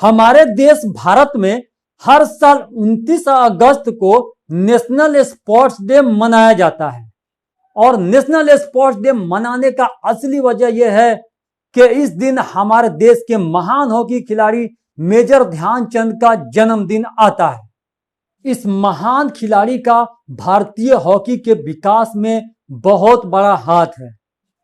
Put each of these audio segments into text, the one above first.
हमारे देश भारत में हर साल 29 अगस्त को नेशनल स्पोर्ट्स डे मनाया जाता है। और नेशनल स्पोर्ट्स डे मनाने का असली वजह यह है कि इस दिन हमारे देश के महान हॉकी खिलाड़ी मेजर ध्यानचंद का जन्मदिन आता है। इस महान खिलाड़ी का भारतीय हॉकी के विकास में बहुत बड़ा हाथ है।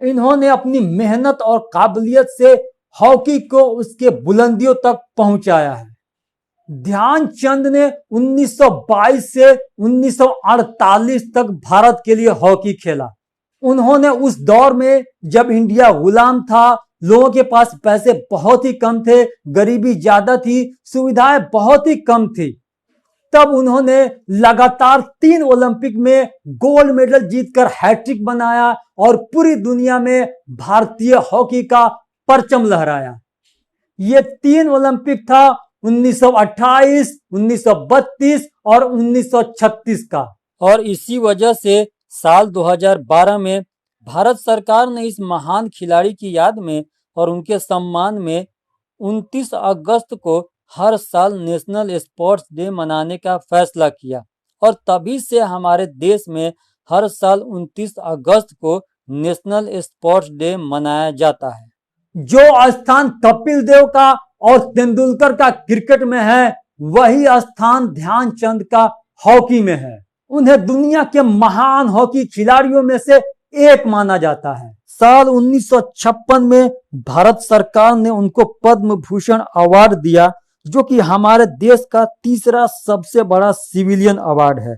इन्होंने अपनी मेहनत और काबिलियत से हॉकी को उसके बुलंदियों तक पहुंचाया है। ध्यानचंद ने 1922 से 1948 तक भारत के लिए हॉकी खेला। उन्होंने उस दौर में जब इंडिया गुलाम था, लोगों के पास पैसे बहुत ही कम थे, गरीबी ज्यादा थी, सुविधाएं बहुत ही कम थी, तब उन्होंने लगातार 3 ओलंपिक में गोल्ड मेडल जीतकर हैट्रिक बनाया और पूरी दुनिया में भारतीय हॉकी का परचम लहराया। ये 3 ओलंपिक था 1928, 1932 और 1936 का। और इसी वजह से साल 2012 में भारत सरकार ने इस महान खिलाड़ी की याद में और उनके सम्मान में 29 अगस्त को हर साल नेशनल स्पोर्ट्स डे मनाने का फैसला किया। और तभी से हमारे देश में हर साल 29 अगस्त को नेशनल स्पोर्ट्स डे मनाया जाता है। जो स्थान कपिल देव का और तेंदुलकर का क्रिकेट में है, वही स्थान ध्यानचंद का हॉकी में है। उन्हें दुनिया के महान हॉकी खिलाड़ियों में से एक माना जाता है। साल 1956 में भारत सरकार ने उनको पद्म भूषण अवार्ड दिया, जो कि हमारे देश का तीसरा सबसे बड़ा सिविलियन अवार्ड है।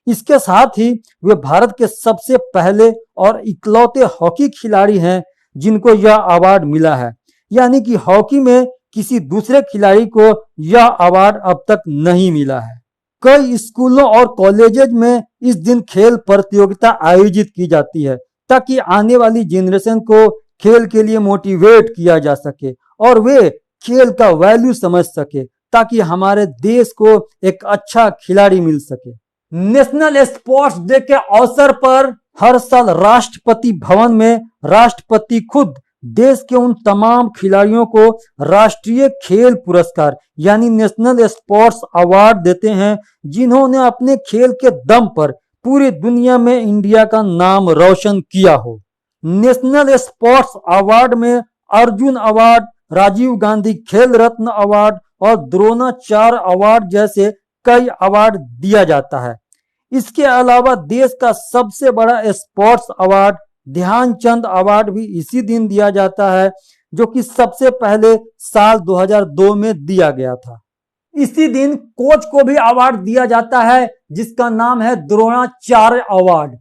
इसके साथ ही वे भारत के सबसे पहले और इकलौते हॉकी खिलाड़ी हैं जिनको यह अवार्ड मिला है। यानी कि हॉकी में किसी दूसरे खिलाड़ी को यह अवार्ड अब तक नहीं मिला है। कई स्कूलों और कॉलेजेज में इस दिन खेल प्रतियोगिता आयोजित की जाती है, ताकि आने वाली जनरेशन को खेल के लिए मोटिवेट किया जा सके और वे खेल का वैल्यू समझ सके, ताकि हमारे देश को एक अच्छा खिलाड़ी मिल सके। नेशनल स्पोर्ट्स डे के अवसर पर हर साल राष्ट्रपति भवन में राष्ट्रपति खुद देश के उन तमाम खिलाड़ियों को राष्ट्रीय खेल पुरस्कार यानी नेशनल स्पोर्ट्स अवार्ड देते हैं, जिन्होंने अपने खेल के दम पर पूरी दुनिया में इंडिया का नाम रोशन किया हो। नेशनल स्पोर्ट्स अवार्ड में अर्जुन अवार्ड, राजीव गांधी खेल रत्न अवार्ड और द्रोणाचार्य अवार्ड जैसे कई अवार्ड दिया जाता है। इसके अलावा देश का सबसे बड़ा स्पोर्ट्स अवार्ड ध्यानचंद अवार्ड भी इसी दिन दिया जाता है, जो कि सबसे पहले साल 2002 में दिया गया था। इसी दिन कोच को भी अवार्ड दिया जाता है, जिसका नाम है द्रोणाचार्य अवार्ड।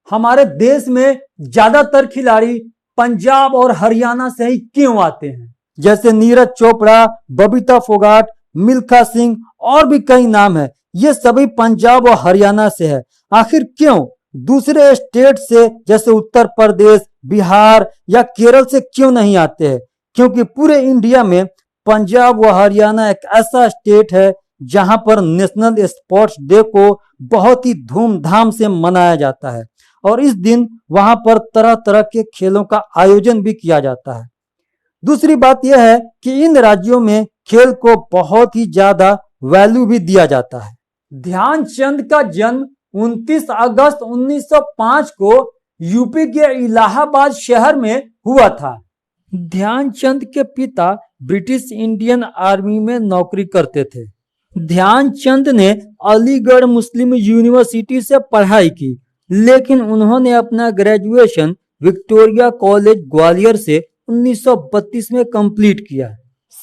हमारे देश में ज्यादातर खिलाड़ी पंजाब और हरियाणा से ही क्यों आते हैं, जैसे नीरज चोपड़ा, बबीता फोगाट, मिल्खा सिंह और भी कई नाम है। ये सभी पंजाब और हरियाणा से है। आखिर क्यों दूसरे स्टेट से जैसे उत्तर प्रदेश, बिहार या केरल से क्यों नहीं आते हैं? क्योंकि पूरे इंडिया में पंजाब व हरियाणा एक ऐसा स्टेट है जहां पर नेशनल स्पोर्ट्स डे को बहुत ही धूमधाम से मनाया जाता है और इस दिन वहां पर तरह तरह के खेलों का आयोजन भी किया जाता है। दूसरी बात यह है कि इन राज्यों में खेल को बहुत ही ज्यादा वैल्यू भी दिया जाता है। ध्यानचंद का जन्म 29 अगस्त 1905 को यूपी के इलाहाबाद शहर में हुआ था। ध्यानचंद के पिता ब्रिटिश इंडियन आर्मी में नौकरी करते थे। ध्यानचंद ने अलीगढ़ मुस्लिम यूनिवर्सिटी से पढ़ाई की, लेकिन उन्होंने अपना ग्रेजुएशन विक्टोरिया कॉलेज ग्वालियर से 1932 में कंप्लीट किया।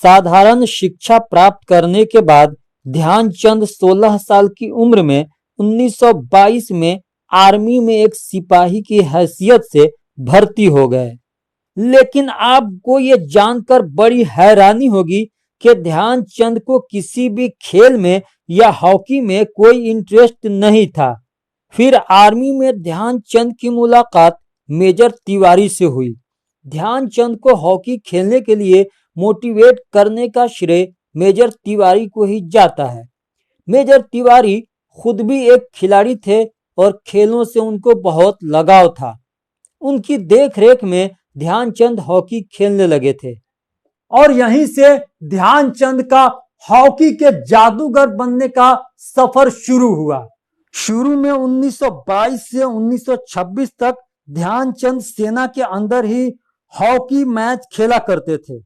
साधारण शिक्षा प्राप्त करने के बाद ध्यानचंद 16 साल की उम्र में 1922 में आर्मी में एक सिपाही की हैसियत से भर्ती हो गए। लेकिन आपको ये जानकर बड़ी हैरानी होगी कि ध्यानचंद को किसी भी खेल में या हॉकी में कोई इंटरेस्ट नहीं था। फिर आर्मी में ध्यानचंद की मुलाकात मेजर तिवारी से हुई। ध्यानचंद को हॉकी खेलने के लिए मोटिवेट करने का श्रेय मेजर तिवारी को ही जाता है। मेजर तिवारी खुद भी एक खिलाड़ी थे और खेलों से उनको बहुत लगाव था। उनकी देखरेख में ध्यानचंद हॉकी खेलने लगे थे और यहीं से ध्यानचंद का हॉकी के जादूगर बनने का सफर शुरू हुआ। शुरू में 1922 से 1926 तक ध्यानचंद सेना के अंदर ही हॉकी मैच खेला करते थे।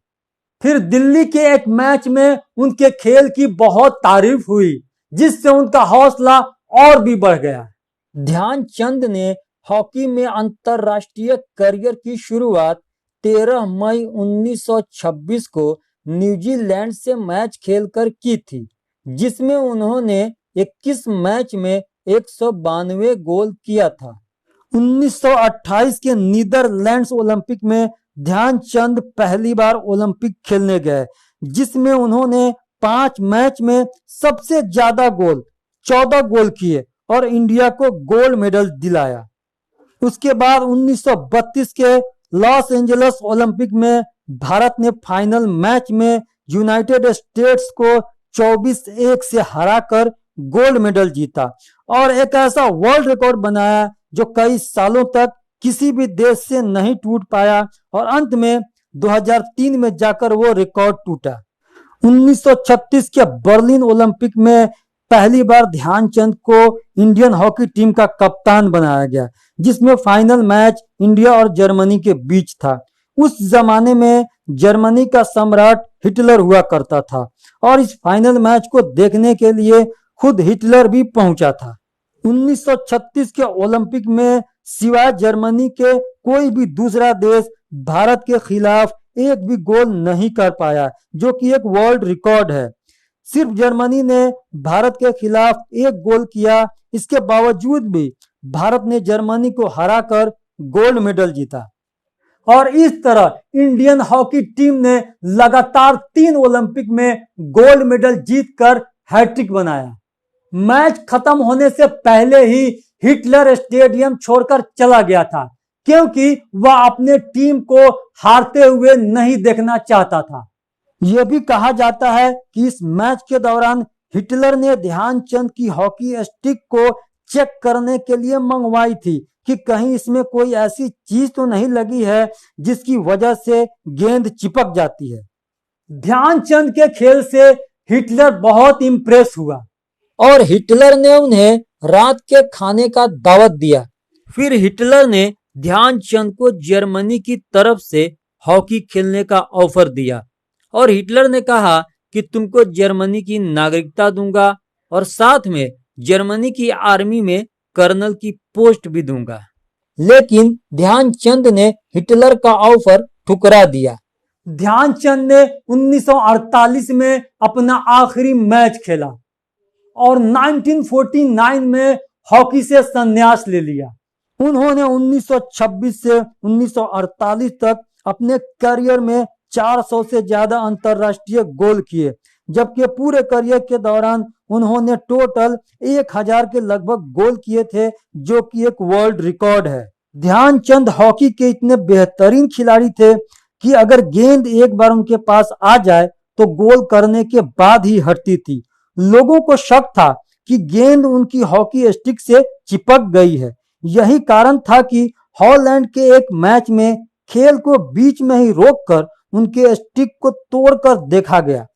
फिर दिल्ली के एक मैच में उनके खेल की बहुत तारीफ हुई, जिससे उनका हौसला और भी बढ़ गया। ध्यानचंद ने हॉकी में अंतरराष्ट्रीय करियर की शुरुआत 13 मई 1926 को न्यूजीलैंड से मैच खेलकर की थी, जिसमें उन्होंने 21 मैच में 192 गोल किया था। 1928 के नीदरलैंड्स ओलंपिक में ध्यानचंद पहली बार ओलंपिक खेलने गए, जिसमें उन्होंने 5 मैच में सबसे ज्यादा गोल 14 गोल किए और इंडिया को गोल्ड मेडल दिलाया। उसके बाद 1932 के लॉस एंजल्स ओलंपिक में भारत ने फाइनल मैच में यूनाइटेड स्टेट्स को 24-1 से हराकर गोल्ड मेडल जीता और एक ऐसा वर्ल्ड रिकॉर्ड बनाया जो कई सालों तक किसी भी देश से नहीं टूट पाया और अंत में 2003 में जाकर वो रिकॉर्ड टूटा। 1936 के बर्लिन ओलंपिक में पहली बार ध्यानचंद को इंडियन हॉकी टीम का कप्तान बनाया गया, जिसमें फाइनल मैच इंडिया और जर्मनी के बीच था। उस जमाने में जर्मनी का सम्राट हिटलर हुआ करता था और इस फाइनल मैच को देखने के लिए खुद हिटलर भी पहुंचा था। 1936 के ओलंपिक में सिवाय जर्मनी के कोई भी दूसरा देश भारत के खिलाफ एक भी गोल नहीं कर पाया, जो कि एक वर्ल्ड रिकॉर्ड है। सिर्फ जर्मनी ने भारत के खिलाफ एक गोल किया। इसके बावजूद भी भारत ने जर्मनी को हराकर गोल्ड मेडल जीता और इस तरह इंडियन हॉकी टीम ने लगातार 3 ओलंपिक में गोल्ड मेडल जीतकर हैट्रिक बनाया। मैच खत्म होने से पहले ही हिटलर स्टेडियम छोड़कर चला गया था, क्योंकि वह अपने टीम को हारते हुए नहीं देखना चाहता था। यह भी कहा जाता है कि इस मैच के दौरान हिटलर ने ध्यानचंद की हॉकी स्टिक को चेक करने के लिए मंगवाई थी कि कहीं इसमें कोई ऐसी चीज तो नहीं लगी है जिसकी वजह से गेंद चिपक जाती है। ध्यानचंद के खेल से हिटलर बहुत इंप्रेस हुआ और हिटलर ने उन्हें रात के खाने का दावत दिया। फिर हिटलर ने ध्यानचंद को जर्मनी की तरफ से हॉकी खेलने का ऑफर दिया और हिटलर ने कहा कि तुमको जर्मनी की नागरिकता दूंगा और साथ में जर्मनी की आर्मी में कर्नल की पोस्ट भी दूंगा। लेकिन ध्यानचंद ने हिटलर का ऑफर ठुकरा दिया। ध्यानचंद ने 1948 में अपना आखिरी मैच खेला और 1949 में हॉकी से संन्यास ले लिया। उन्होंने 1926 से 1948 तक अपने करियर में 400 से ज्यादा अंतरराष्ट्रीय गोल किए, जबकि पूरे करियर के दौरान उन्होंने टोटल 1000 के लगभग गोल किए थे, जो कि एक वर्ल्ड रिकॉर्ड है। ध्यानचंद हॉकी के इतने बेहतरीन खिलाड़ी थे कि अगर गेंद एक बार उनके पास आ जाए तो गोल करने के बाद ही हटती थी। लोगों को शक था कि गेंद उनकी हॉकी स्टिक से चिपक गई है। यही कारण था कि हॉलैंड के एक मैच में खेल को बीच में ही रोककर उनके स्टिक को तोड़कर देखा गया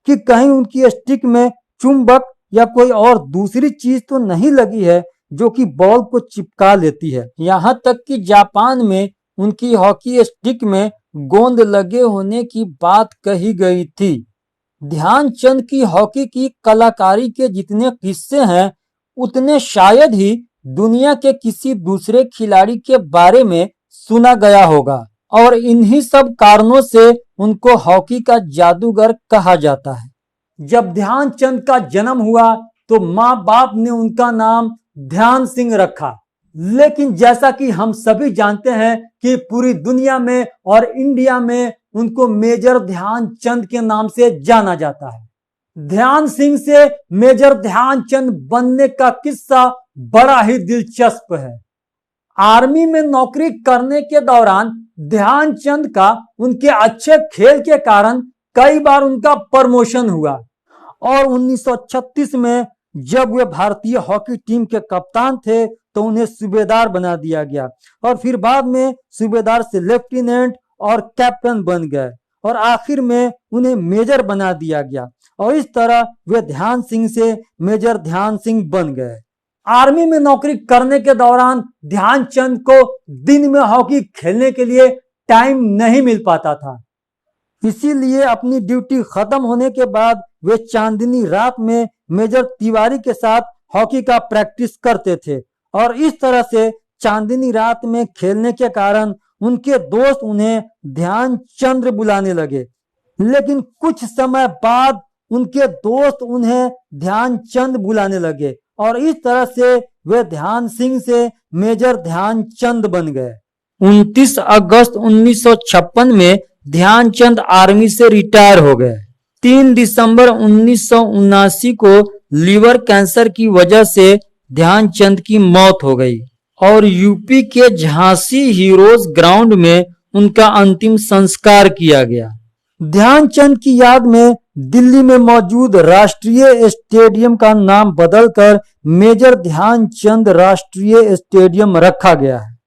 कि कहीं उनकी स्टिक में चुंबक या कोई और दूसरी चीज तो नहीं लगी है जो कि बॉल को चिपका लेती है। यहाँ तक कि जापान में उनकी हॉकी स्टिक में गोंद लगे होने की बात कही गई थी। ध्यानचंद की हॉकी की कलाकारी के जितने किस्से हैं उतने शायद ही दुनिया के किसी दूसरे खिलाड़ी के बारे में सुना गया होगा और इन्हीं सब कारणों से उनको हॉकी का जादूगर कहा जाता है। जब ध्यानचंद का जन्म हुआ तो माँ बाप ने उनका नाम ध्यान सिंह रखा, लेकिन जैसा कि हम सभी जानते हैं कि पूरी दुनिया में और इंडिया में उनको मेजर ध्यानचंद के नाम से जाना जाता है। ध्यान सिंह से मेजर ध्यानचंद बनने का किस्सा बड़ा ही दिलचस्प है। आर्मी में नौकरी करने के दौरान ध्यानचंद का उनके अच्छे खेल के कारण कई बार उनका प्रमोशन हुआ और 1936 में जब वे भारतीय हॉकी टीम के कप्तान थे तो उन्हें सूबेदार बना दिया गया और फिर बाद में सूबेदार से लेफ्टिनेंट और कैप्टन बन गए और आखिर में उन्हें मेजर बना दिया गया और इस तरह वे ध्यान सिंह से मेजर ध्यान सिंह बन गए। आर्मी में नौकरी करने के दौरान ध्यानचंद को दिन में हॉकी खेलने के लिए टाइम नहीं मिल पाता था, इसीलिए अपनी ड्यूटी खत्म होने के बाद वे चांदनी रात में मेजर तिवारी के साथ हॉकी का प्रैक्टिस करते थे और इस तरह से चांदनी रात में खेलने के कारण उनके दोस्त उन्हें ध्यानचंद बुलाने लगे। लेकिन कुछ समय बाद उनके दोस्त उन्हें ध्यानचंद बुलाने लगे और इस तरह से वे ध्यान सिंह से मेजर ध्यानचंद बन गए। 29 अगस्त 1956 में ध्यानचंद आर्मी से रिटायर हो गए। 3 दिसंबर 1979 को लीवर कैंसर की वजह से ध्यानचंद की मौत हो गई और यूपी के झांसी हीरोज ग्राउंड में उनका अंतिम संस्कार किया गया। ध्यानचंद की याद में दिल्ली में मौजूद राष्ट्रीय स्टेडियम का नाम बदलकर मेजर ध्यानचंद राष्ट्रीय स्टेडियम रखा गया है।